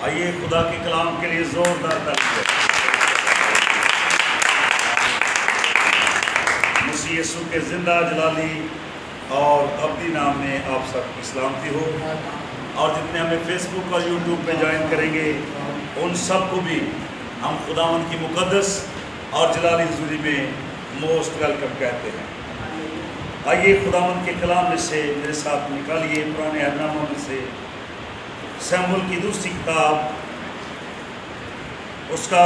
آئیے خدا کے کلام کے لیے زوردار تعریف ہے۔ مسیح یسوع کے زندہ جلالی اور ابدی نام میں آپ سب کی سلامتی ہو، اور جتنے ہمیں فیس بک اور یوٹیوب پہ جوائن کریں گے ان سب کو بھی ہم خداوند کی مقدس اور جلالی حضوری میں موسٹ ویلکم کہتے ہیں۔ آئیے خداوند کے کلام میں سے میرے ساتھ نکالیے پرانے عہد نامہ میں سے سیموئیل کی دوسری کتاب، اس کا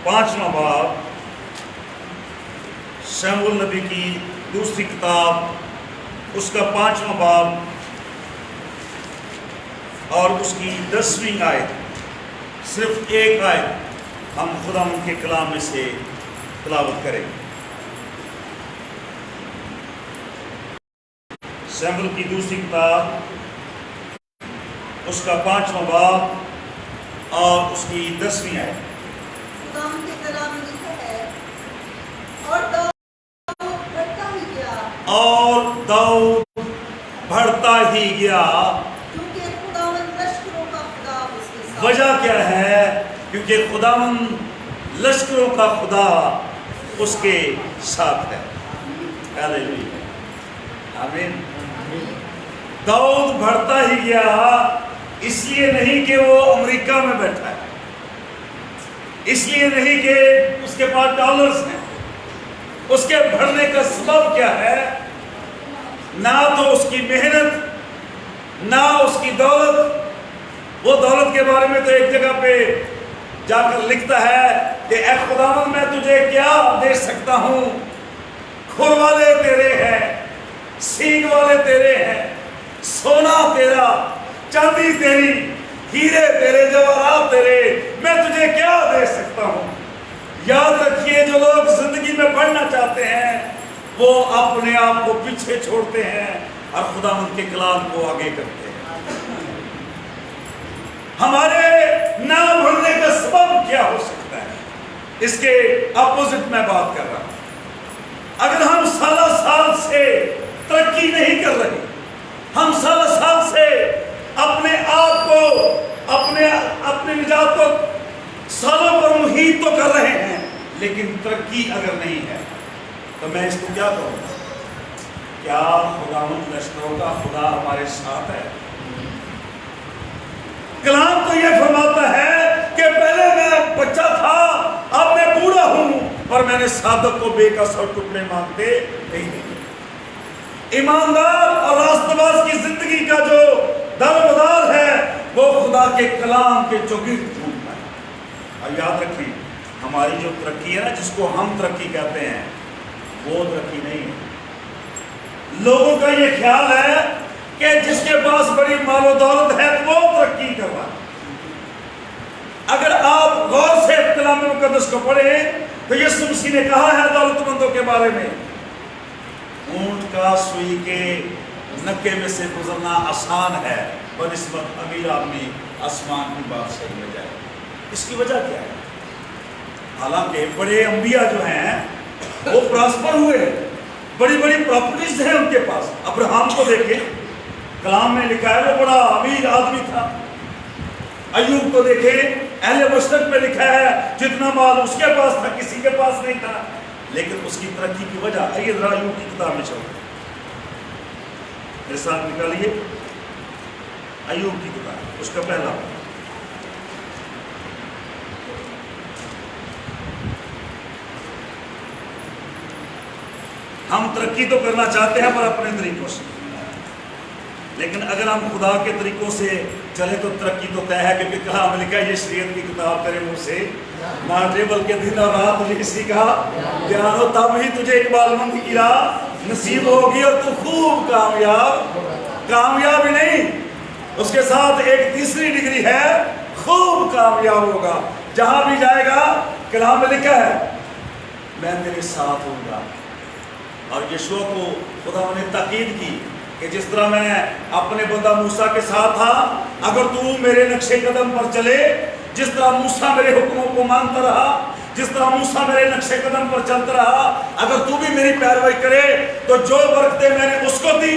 5واں باب، سیموئیل نبی کی دوسری کتاب، اس کا 5واں باب اور اس کی 10ویں آیت، صرف ایک آیت ہم خداوند کے کلام میں سے تلاوت کریں گے۔ سیموئیل کی دوسری کتاب، اس کا 5واں باب اور اس کی 10ویں آیت۔ خداوند کے کلام میں لکھا ہے، اور داؤد بڑھتا ہی گیا، اور داؤد بڑھتا ہی گیا۔ کیونکہ خداوند لشکروں کا خدا اس کے ساتھ۔ وجہ کیا ہے؟ کیونکہ خداوند لشکروں کا خدا اس کے ساتھ ہے۔ ہاللیلویہ، آمین۔ داؤد بڑھتا ہی گیا، اس لیے نہیں کہ وہ امریکہ میں بیٹھا ہے، اس لیے نہیں کہ اس کے پاس ڈالرز ہیں۔ اس کے بڑھنے کا سبب کیا ہے؟ نہ تو اس کی محنت، نہ اس کی دولت۔ وہ دولت کے بارے میں تو ایک جگہ پہ جا کر لکھتا ہے کہ اے خداوند میں تجھے کیا دے سکتا ہوں، کھر والے تیرے ہیں، سینگ والے تیرے ہیں، سونا تیرا، چاندی تیری، ہیرے تیرے، جواہرات تیرے، میں تجھے کیا دے سکتا ہوں۔ یاد رکھیے، جو لوگ زندگی میں بڑھنا چاہتے ہیں وہ اپنے آپ کو پیچھے چھوڑتے ہیں اور خداوند کے کلام کو آگے کرتے ہیں۔ ہمارے نہ بڑھنے کا سبب کیا ہو سکتا ہے؟ اس کے اپوزٹ میں بات کر رہا ہوں۔ اگر ہم سالہ سال سے ترقی نہیں کر رہے، ہم سالہ سال سے اپنے آپ کو اپنے نجات کو سالوں پر محیط تو کر رہے ہیں، لیکن ترقی اگر نہیں ہے تو میں اس کو کیا کہوں؟ کیا خداوند لشکروں کا خدا ہمارے ساتھ ہے؟ کلام تو یہ فرماتا ہے کہ پہلے میں بچہ تھا، اب میں بوڑھا ہوں، اور میں نے صادق کو بے کس اور ٹکڑے مانگتے نہیں دیکھے۔ ایماندار اور راست باز کی زندگی کا جو درومدار ہے وہ خدا کے کلام کے چوگرد گھومتا ہے۔ اور یاد رکھیں، ہماری جو ترقی ہے نا، جس کو ہم ترقی کہتے ہیں، وہ ترقی نہیں ہے۔ لوگوں کا یہ خیال ہے کہ جس کے پاس بڑی مال و دولت ہے وہ ترقی کر رہا ہے۔ اگر آپ غور سے کلام مقدس کو پڑھیں تو یسوع مسیح نے کہا ہے دولت مندوں کے بارے میں، اونٹ کا سوئی کے نکے میں سے گزرنا آسان ہے بنسبت امیر آدمی آسمان کی بادشاہی میں جائے۔ اس کی وجہ کیا ہے؟ حالانکہ بڑے انبیاء جو ہیں وہ پراسپر ہوئے، بڑی بڑی پراپرٹیز ہیں ان کے پاس۔ ابراہم کو دیکھیں، کلام میں لکھا ہے وہ بڑا امیر آدمی تھا۔ ایوب کو دیکھیں، اہل مشرق میں لکھا ہے جتنا مال اس کے پاس تھا کسی کے پاس نہیں تھا، لیکن اس کی ترقی کی وجہ، آئیے ذرا ایوب کی کتاب میں چلو، میرے ساتھ نکالیے ایوب کی کتاب، اس کا پہلا۔ ہم ترقی تو کرنا چاہتے ہیں پر اپنے طریقوں سے، لیکن اگر ہم خدا کے طریقوں سے چلے تو ترقی تو طے ہے، کیونکہ کلام میں لکھا ہے یہ شریعت کی کتاب تیرے منہ سے نہ ہٹے، بلکہ دن اور رات تجھے اسی کا دھیان ہو، تب ہی تجھے اقبال مندی کی راہ نصیب ہوگی اور تو خوب کامیاب ہی نہیں، اس کے ساتھ ایک تیسری ڈگری ہے، خوب کامیاب ہوگا۔ جہاں بھی جائے گا کلام میں لکھا ہے میں تیرے ساتھ ہوں گا۔ اور یشوع کو خدا نے تاکید کی کہ جس طرح میں اپنے بندہ موسیٰ کے ساتھ تھا، اگر تو میرے نقشے قدم پر چلے، جس طرح موسیٰ میرے حکموں کو مانتا رہا، جس طرح موسیٰ میرے نقشے قدم پر چلتا رہا، اگر تو بھی میری پیروی کرے تو جو برکتیں میں نے اس کو دی،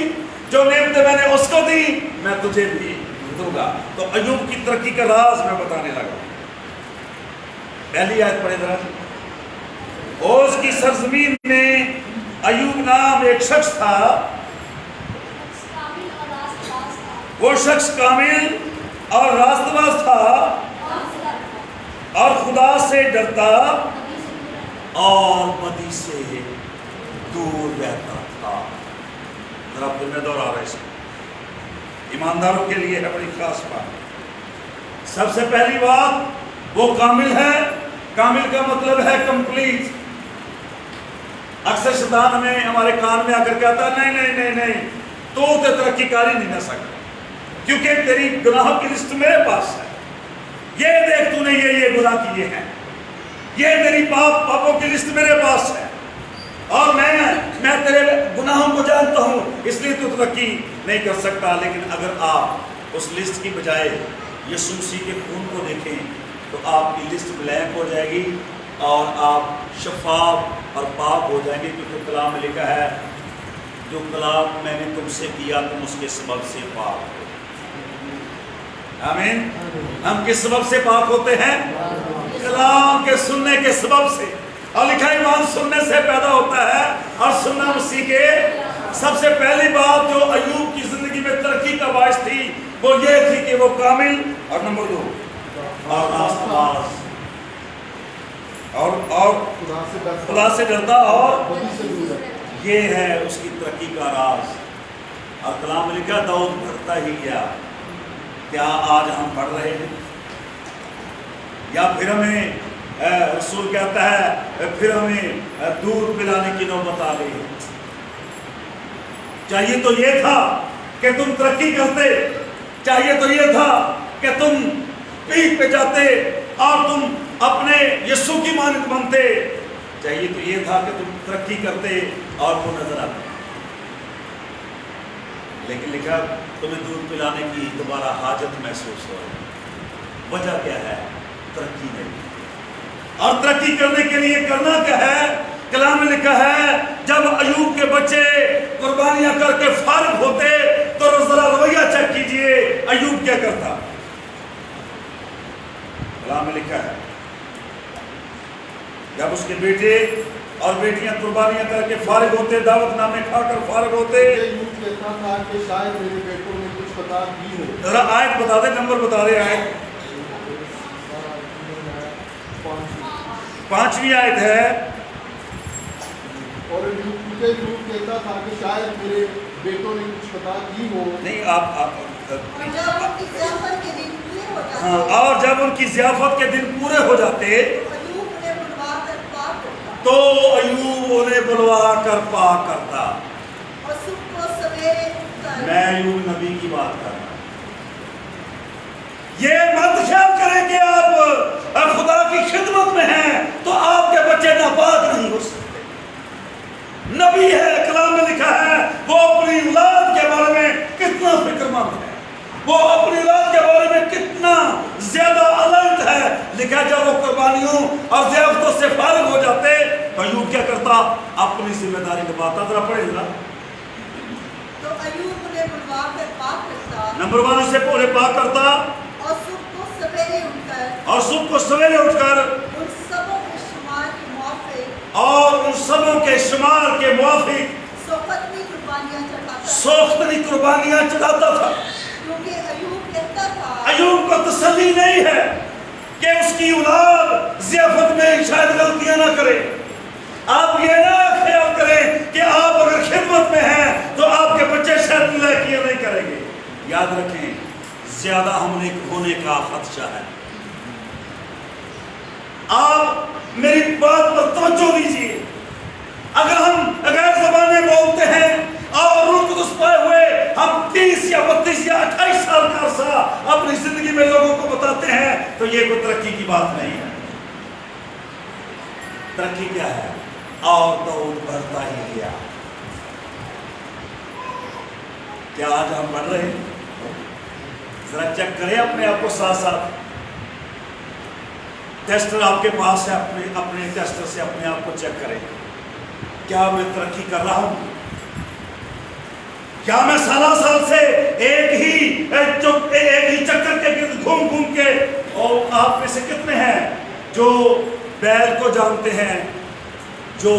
جو نعمتیں میں نے اس کو دی، میں تجھے بھی ہوگا. تو ایوب کی ترقی کا راز میں بتانے لگا. پہلی آیت پڑھے ذرا. اوز کی سرزمین میں ایوب نام ایک شخص تھا. وہ شخص کامل اور راست باز تھا اور خدا سے ڈرتا اور بدی سے دور رہتا تھا. ذرا دل میں دوہرا رہا ہے. ایمانداروں کے لیے ہے بڑی خاص بات. سب سے پہلی بات وہ کامل ہے. کامل کا مطلب ہے کمپلیٹ. اکثر شیطان ہمیں ہمارے کان میں آ کر کہتا ہے نہیں نہیں نہیں نہیں تو ترقی کاری نہیں نہ سکتا کیونکہ تیری گناہوں کی لسٹ میرے پاس ہے. یہ دیکھ تو نے یہ گناہ کیے ہیں. یہ تیری پاپوں کی لسٹ میرے پاس ہے اور میں تیرے گناہوں کو جانتا ہوں اس لیے تو ترقی نہیں کر سکتا. لیکن اگر آپ اس لسٹ کی بجائے یسوع مسیح کے خون کو دیکھیں تو آپ کی لسٹ بلینک ہو جائے گی اور آپ شفاف اور پاک ہو جائیں گے. کیونکہ کلام میں لکھا ہے جو کلام میں نے تم سے کیا تم اس کے سبب سے پاک ہو. آمین. ہم کس سبب سے پاک ہوتے ہیں؟ کلام کے سننے کے سبب سے. اور لکھا ایمان سننے سے پیدا ہوتا ہے اور سننا مسیح کے. سب سے پہلی بات جو ایوب کی زندگی میں ترقی کا باعث تھی وہ یہ تھی کہ وہ کامل اور نمبر 2 اور راست باز اور خدا سے ڈرتا اور یہ ہے اس کی ترقی کا راز. اور کلام میں لکھا داؤد بڑھتا ہی گیا. کیا آج ہم پڑھ رہے ہیں یا پھر ہمیں رسول کہتا ہے پھر ہمیں دودھ پلانے کی نوبت آ گئی؟ چاہیے تو یہ تھا کہ تم ترقی کرتے. چاہیے تو یہ تھا کہ تم پیک پہ جاتے اور تم اپنے یسوع کی مانند بنتے. چاہیے تو یہ تھا کہ تم ترقی کرتے اور وہ نظر آتے. لیکن لکھا تمہیں دودھ پلانے کی دوبارہ حاجت محسوس ہو رہی. وجہ کیا ہے؟ ترقی نہیں. اور ترقی کرنے کے لیے کرنا کیا ہے؟ کلام میں لکھا ہے جب ایوب کے بچے قربانیاں کر کے فارغ ہوتے تو ذرا رویہ چیک کیجئے ایوب کیا کرتا. کلام میں لکھا ہے جب اس کے بیٹے اور بیٹیاں قربانیاں کر کے فارغ ہوتے دعوت نامے کھا کر فارغ ہوتے. کہتا تھا کہ شاید میرے بیٹوں نے کچھ خطا کی ہو. ذرا آیت بتا دے, نمبر بتا دے. آیت 5ویں آیت ہے. اور ایوب کہتا تھا کہ شاید میرے بیٹوں نے کچھ خطا کی ہو. نہیں آپ جب ان کی ضیافت کے دن پورے ہو جاتے ہاں, اور جب ان کی ضیافت کے دن پورے ہو جاتے تو ایوب انہیں بلوا کر پاک کرتا. اور صبح کو سویرے میں ایوب نبی کی بات کر رہا ہوں. یہ مت خیال کریں کہ آپ خدا کی خدمت میں ہیں تو آپ کے بچے ناپاک نہیں ہو سکتے. نبی ہے, کلام میں لکھا ہے وہ اپنی اولاد کے بارے میں کتنا فکر مند ہے, وہ اپنی اولاد کے بارے میں کتنا زیادہ الرٹ ہے. لکھا جب وہ قربانیوں اور ضیافتوں سے فارغ ہو جاتے تو ایوب کیا کرتا؟ اپنی ذمہ داری نبھاتا. ذرا پڑھے گا. تو ایوب انہیں بلوا کر پاک کرتا. نمبر 1 اسے پورے پاک کرتا. اور صبح کو سویرے اٹھ کر اور صبح کو سویرے اٹھ کر ان سبوں کے شمار کے موافق اور ان سبوں کے شمار کے موافق سوختنی قربانیاں چڑھاتا. سوختنی قربانیاں چڑھاتا تھا. کیونکہ ایوب کہتا تھا ایوب کو تسلی نہیں ہے کہ اس کی اولاد ضیافت میں شاید غلطیاں نہ کرے. آپ یہ نہ خیال کریں کہ آپ اگر خدمت میں ہیں تو آپ کے بچے شاید نالائکیاں نہیں کریں گے. یاد رکھیں زیادہ حملے ہونے کا خدشہ ہے. آپ میری بات پر توجہ دیجیے. اگر ہم غیر زبانیں بولتے ہیں اور روح القدس پائے ہوئے ہم 30 یا 32 یا 28 سال کا عرصہ اپنی زندگی میں لوگوں کو بتاتے ہیں تو یہ کوئی ترقی کی بات نہیں ہے. ترقی کیا ہے؟ اور داؤد بڑھتا ہی گیا. کیا آج ہم بڑھ رہے ہیں؟ ذرا چیک کریں اپنے آپ کو ساتھ ساتھ. ٹیسٹر آپ کے پاس ہے, اپنے ٹیسٹر سے اپنے آپ کو چیک کریں. کیا میں ترقی کر رہا ہوں؟ کیا میں سالہ سال سے ایک ہی چکر کے گرد گھوم گھوم کے، اور آپ میں سے کتنے ہیں جو بیل کو جانتے ہیں جو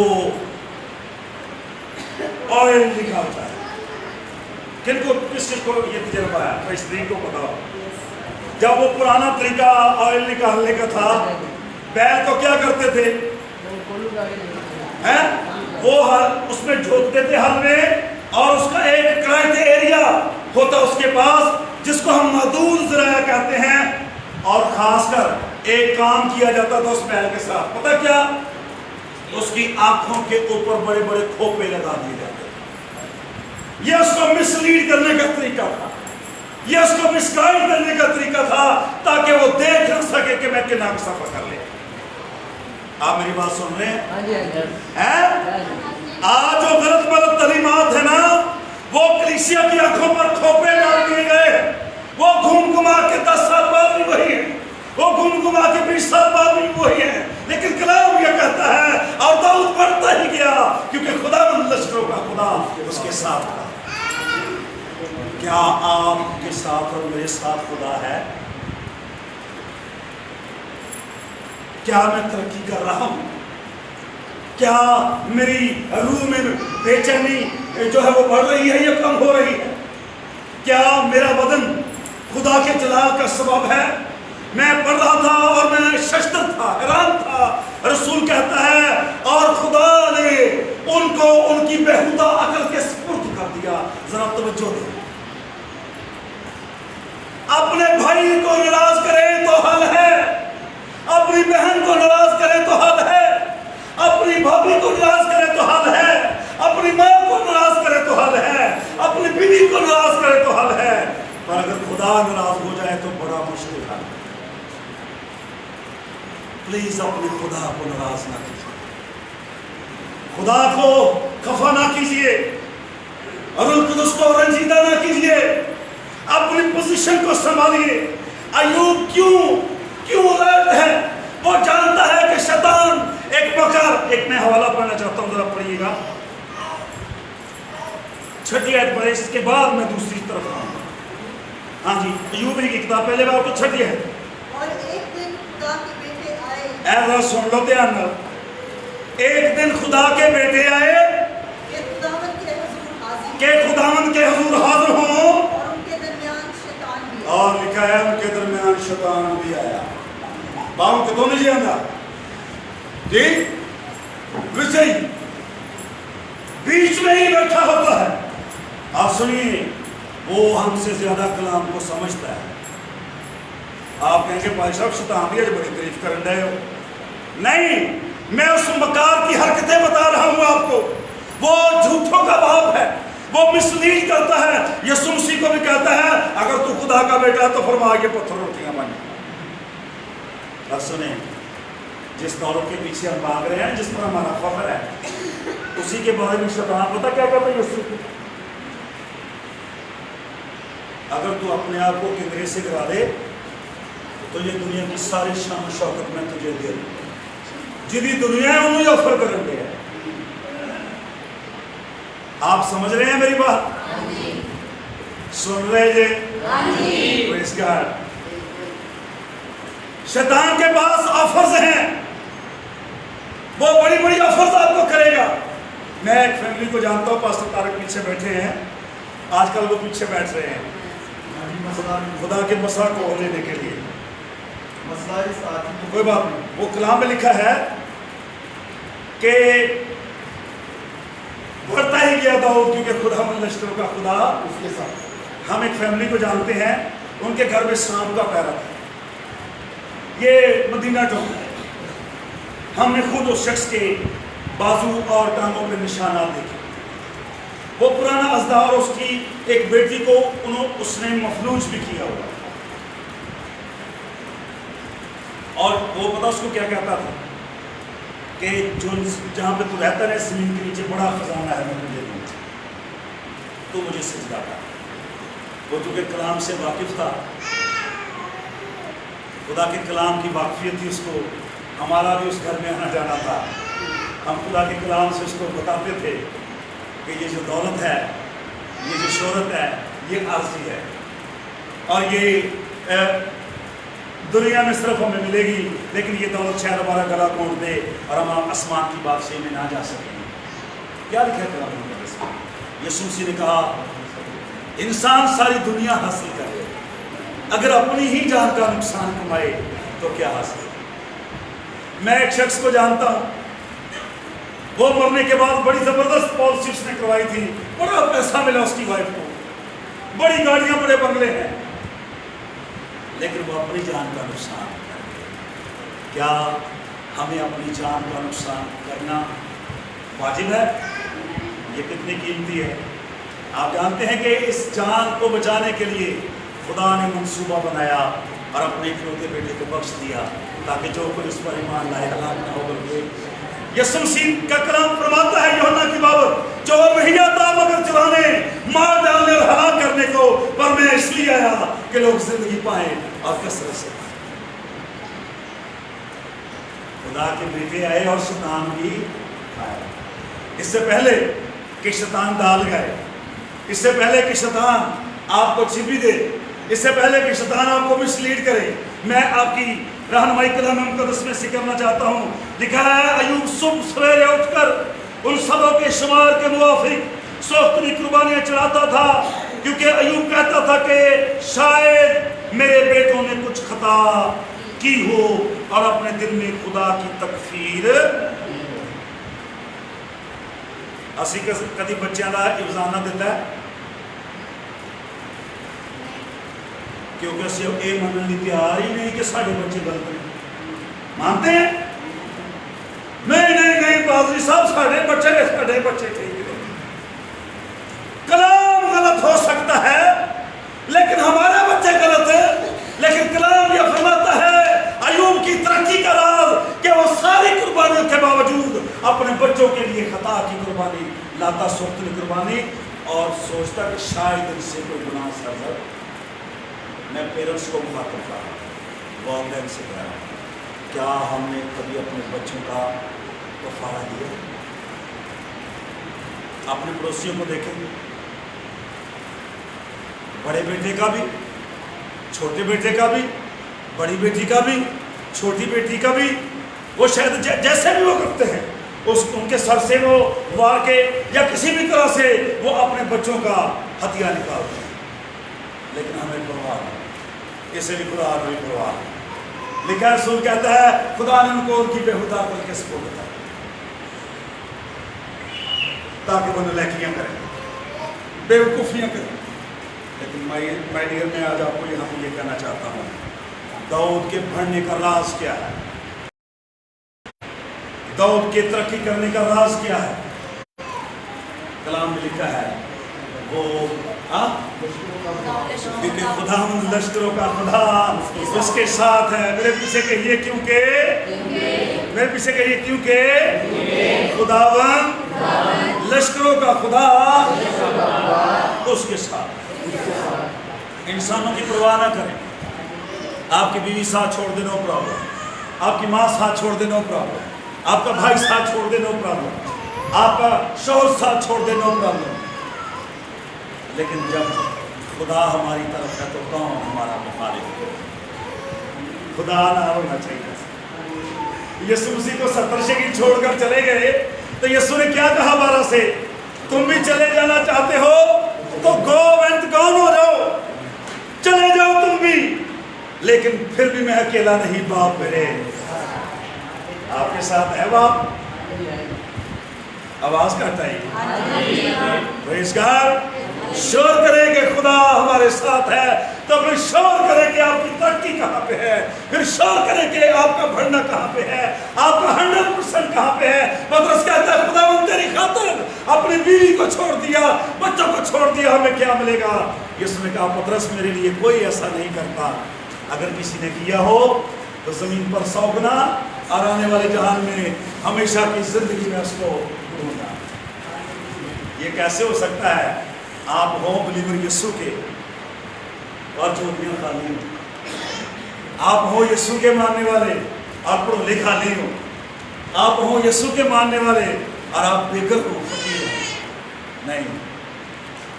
آئل نکالتا ہے؟ کن کو کس چیز کو یہ تجربہ ہے؟ تو اس طریقے کو بتاؤ. جب وہ پرانا طریقہ آئل نکالنے کا تھا، بیل کو کیا کرتے تھے؟ وہ اس میں جھونکتے تھے ہل میں، اور اس کا ایک کرائٹ ایریا ہوتا اس کے پاس جس کو ہم محدود ذرائع کہتے ہیں، اور خاص کر ایک کام کیا جاتا تھا اس بیل کے ساتھ. پتہ کیا؟ اس کی آنکھوں کے اوپر بڑے بڑے کھوپے لگا دیے جاتے تھے. یہ اس کو مس لیڈ کرنے کا طریقہ تھا، یہ اس کو مس گائیڈ کرنے کا طریقہ تھا، تاکہ وہ دیکھ نہ سکے کہ میں کنا کا سفر کر لے. آپ میری بات سن رہے ہیں؟ آج جو غلط تعلیمات ہے نا، وہ کلیسیا کی آنکھوں پر کھوپے ڈال دیے گئے. وہ گھوم گھما کے 10 سال بعد بھی وہی ہے، وہ گھوم گھما کے 20 سال بعد بھی وہی ہے. لیکن کلام یہ کہتا ہے، اور داؤد بڑھتا ہی گیا کیونکہ خداوند لشکروں کا خدا اس کے ساتھ تھا. کیا آپ کے ساتھ اور میرے ساتھ خدا ہے؟ کیا میں ترقی کر رہا ہوں؟ کیا میری روح میں بے چینی جو ہے وہ بڑھ رہی ہے یا کم ہو رہی ہے؟ کیا میرا بدن خدا کے جلال کا سبب ہے؟ میں پڑھ رہا تھا اور میں ششدر تھا، حیران تھا. رسول کہتا ہے اور خدا نے ان کو ان کی بےہودہ عقل کے سپرد کر دیا. ذرا توجہ دیں. اپنے بھائی کو ناراض کریں تو حل ہے، اپنی بہن کو ناراض کریں تو حل ہے، اپنی بھابھی کو ناراض کرے تو حل ہے، اپنی ماں کو ناراض کرے تو حل ہے، اپنی بیوی کو ناراض کرے تو حل ہے. پر اگر خدا ناراض ہو جائے تو بڑا مشکل ہے. پلیز اپنے خدا کو ناراض نہ کیجیے، خدا کو خفا نہ کیجیے، اور القدس کو رنجیدہ نہ کیجیے. اپنی پوزیشن کو سنبھالیے. ایوب کیوں الرٹ ہے؟ وہ جانتا ہے کہ شیطان ایک مکر. ایک میں حوالہ پڑھنا چاہتا ہوں، ذرا پڑھیے گا 6 آیت پر، اس کے بعد میں دوسری طرف آؤں گا. ہاں جی، ایوب کی کتاب پہلے بار تو 6 ہے. اور ایک دن خدا کے بیٹے آئے. ایسا سن لو دھیان نال. ایک دن خدا کے بیٹے آئے کہ خداوند کے حضور حاضر ہوں، اور ان کے درمیان شیطان بھی آیا. اور لکھا ہے ان کے درمیان شیطان بھی آیا. باؤں کے دونوں جی آندا جی وسیع بیچ میں ہی بیٹھا ہوتا ہے. آپ سنیے، وہ ہم سے زیادہ کلام کو سمجھتا ہے. آپ کہیں گے بھائی صاحب شیطان بھی آج بڑی تعریف کرن رہے ہو. نہیں، میں اس مکار کی حرکتیں بتا رہا ہوں آپ کو. وہ جھوٹوں کا باپ ہے، وہ مسلیڈ کرتا ہے. یسوع مسیح کو بھی کہتا ہے اگر تو خدا کا بیٹا ہے تو فرما کے پتھر روٹیاں بن. اب سنیں، جس دوروں کے پیچھے ہم بھاگ رہے ہیں، جس پر ہمارا فخر ہے، اسی کے بارے میں شیطان پتہ کیا کہتا ہے یسوع کو؟ اگر تو اپنے آپ کو کنگرے سے گرا دے تو یہ دنیا کی ساری شان و شوکت میں تجھے دے دوں. جدی دنیا ہے انہوں آفر کریں گے. آپ سمجھ رہے ہیں میری بات؟ سن رہے جی؟ پریز گاڈ. شیطان کے پاس آفرز ہیں، وہ بڑی بڑی آفرز آپ کو کرے گا. میں ایک فیملی کو جانتا ہوں، پاسٹر طارق پیچھے بیٹھے ہیں، آج کل وہ پیچھے بیٹھ رہے ہیں خدا کے مسئلہ کو لینے کے لیے. کوئی بات نہیں، وہ کلام میں لکھا ہے کہ بڑھتا ہی گیا داؤد کیونکہ خدا من لشکروں کا خدا اس کے ساتھ. ہم ایک فیملی کو جانتے ہیں، ان کے گھر میں سانپ کا پیرا تھا. یہ مدینہ ٹاؤن ہے. ہم نے خود اس شخص کے بازو اور ٹانگوں پہ نشانات دیکھے. وہ پرانا ازدار اس کی ایک بیٹی کو اس نے مفلوج بھی کیا ہوا، اور وہ پتا اس کو کیا کہتا تھا کہ جہاں پہ تو رہتا ہے زمین کے نیچے بڑا خزانہ ہے، میں تجھے دوں تو مجھے سجدہ کر. وہ چونکہ کلام سے واقف تھا، خدا کے کلام کی واقفیت تھی اس کو. ہمارا بھی اس گھر میں آنا جانا تھا. ہم خدا کے کلام سے اس کو بتاتے تھے کہ یہ جو دولت ہے یہ جو شہرت ہے یہ عارضی ہے، اور یہ دنیا میں صرف ہمیں ملے گی، لیکن یہ دولت شاید ہمارا گلا گھونٹ دے اور ہم آسمان کی بادشاہی میں نہ جا سکیں۔ کیا لکھا ہے کلام مقدس میں؟ یسوع مسیح نے کہا انسان ساری دنیا حاصل کرے، اگر اپنی ہی جان کا نقصان کمائے تو کیا حاصل؟ میں ایک شخص کو جانتا ہوں، وہ مرنے کے بعد بڑی زبردست پالیسی اس نے کروائی تھی، بڑا پیسہ ملا اس کی وائف کو، بڑی گاڑیاں بڑے بنگلے ہیں، لیکن وہ اپنی جان کا نقصان کر گئے۔ کیا ہمیں اپنی جان کا نقصان کرنا واجب ہے؟ یہ کتنی قیمتی ہے؟ آپ جانتے ہیں کہ اس جان کو بچانے کے لیے خدا نے منصوبہ بنایا اور اپنے اکلوتے بیٹے کو بخش دیا تاکہ جو کوئی اس پر ایمان لائے ہلاک نہ ہو بلکہ یسوع مسیح کا کلام فرماتا ہے یوحنا کی بابت، چور نہیں آتا مگر چرانے، مار ڈالنے اور ہلاک کرنے کو، پر میں اس لیے آیا کہ لوگ زندگی پائیں اور کثرت سے پائیں۔ خدا کے بیٹے آئے اور شیطان بھی آئے۔ اس سے پہلے کہ شیطان ڈال گئے، اس سے پہلے کہ شیطان آپ کو چھپی دے، اس سے پہلے کہ شیطان آپ کو مسلیڈ کرے، میں آپ کی رہنمائی کلام مقدس میں سے کرنا چاہتا ہوں۔ لکھا ہے ایوب صبح سویرے اٹھ کر ان سبوں کے شمار کے موافق سوختنی قربانیاں چڑھاتا تھا، کیونکہ ایوب کہتا تھا کہ شاید میرے بیٹوں نے کچھ خطا کی ہو اور اپنے دل میں خدا کی تکفیر۔ اسی کدی بچیاں دا افزانہ دیتا ہے کیونکہ اسی یہ مننے کی تیار ہی نہیں کہ سارے بچے غلط ہیں۔ مانتے ہیں؟ نہیں پادری صاحب سارے بچے ٹھیک ہیں۔ کلام غلط ہو سکتا ہے لیکن ہمارے بچے غلط ہیں، لیکن کلام یہ فرماتا ہے ایوب کی ترقی کا راز کہ وہ ساری قربانیوں کے باوجود اپنے بچوں کے لیے خطا کی قربانی لاتا، سوختنی قربانی، اور سوچتا کہ شاید ان سے کوئی گناہ سرزد۔ میں پیرنٹس کو مخاطب کر رہا ہوں، والدین سے کہہ رہا ہوں، کیا ہم نے کبھی اپنے بچوں کا کفارہ دیا؟ اپنے پڑوسیوں کو دیکھیں، بڑے بیٹے کا بھی، چھوٹے بیٹے کا بھی، بڑی بیٹی کا بھی، چھوٹی بیٹی کا بھی، وہ شاید جیسے بھی وہ کرتے ہیں ان کے سر سے وہ وار کے یا کسی بھی طرح سے وہ اپنے بچوں کا ہتھیار نکالتے ہیں، لیکن ہمیں پرواہ نہیں، اسے بھی خدا ہمیں پرواہ نہیں۔ لکھا رسول کہتا ہے خدا نے ان کو ان کی بےہودہ عقل کے سپرد کیا تاکہ وہ نالائکیاں کریں، بیوقوفیاں کریں۔ لیکن مائی ڈیئر میں آج آپ کو یہاں پہ یہ کہنا چاہتا ہوں، داؤد کے بڑھنے کا راز کیا ہے؟ داؤد کے ترقی کرنے کا راز کیا ہے؟ کلام میں لکھا ہے وہ کیونکہ خدا لشکروں کا خدا اس کے ساتھ ہے۔ میرے پیچھے کہیے کیونکہ، میرے پیچھے کہیے کیونکہ خداوند لشکروں کا خدا اس کے ساتھ۔ انسانوں کی پرواہ نہ کریں، آپ کی بیوی ساتھ چھوڑ دے نو پرابلم، آپ کی ماں ساتھ چھوڑ دے نو پرابلم، آپ کا بھائی ساتھ چھوڑ دے نو پرابلم، آپ کا شوہر ساتھ چھوڑ دے نو پرابلم، لیکن جب خدا ہماری طرف ہے تو کون ہمارا مخالف؟ خدا نہ ہونا چاہیے۔ یسوع مسیح کو 70 شکل چھوڑ کر چلے گئے تو یسوع نے کیا کہا 12 سے؟ تم بھی چلے جانا چاہتے ہو تو گو اینڈ گون ہو جاؤ، چلے جاؤ تم بھی، لیکن پھر بھی میں اکیلا نہیں، باپ میرے آپ کے ساتھ ہے۔ باپ آواز کرتا ہے پریز گاڈ، شور کرے کہ خدا ہمارے ساتھ ہے، تو پھر شور کرے کہ آپ کی ترقی کہاں پہ ہے، پھر شور کرے کہ آپ کا بڑھنا کہاں پہ ہے، آپ کا 100% کہاں پہ ہے۔ پطرس کہتا ہے خداوند تیری خاطر اپنی بیوی کو چھوڑ دیا، بچوں کو چھوڑ دیا، ہمیں کیا ملے گا؟ یسوع نے کہا پطرس میرے لیے کوئی ایسا نہیں کرتا، اگر کسی نے کیا ہو تو زمین پر 100 گنا اور آنے والے جہان میں ہمیشہ کی زندگی میں اس کو ڈھونڈنا۔ یہ کیسے ہو سکتا ہے؟ آپ ہو بلیور یسوع کے اور چوٹیاں خالی ہوں، آپ ہو یسوع کے ماننے والے اور پڑھو لکھا نہیں ہو، آپ ہو یسوع کے ماننے والے اور آپ بے گھر ہو، فقیر ہو، نہیں،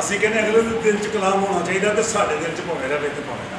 ਅਸੀਂ ਕਹਿੰਦੇ ਅਗਲੇ ਦੇ ਦਿਲ 'ਚ ਕਲਾਮ ਹੋਣਾ ਚਾਹੀਦਾ ਤੇ ਸਾਡੇ ਦਿਲ 'ਚ ਭਾਵੇਂ ਰਵੇ ਤੇ ਭਾਵੇਂ ਨਾ।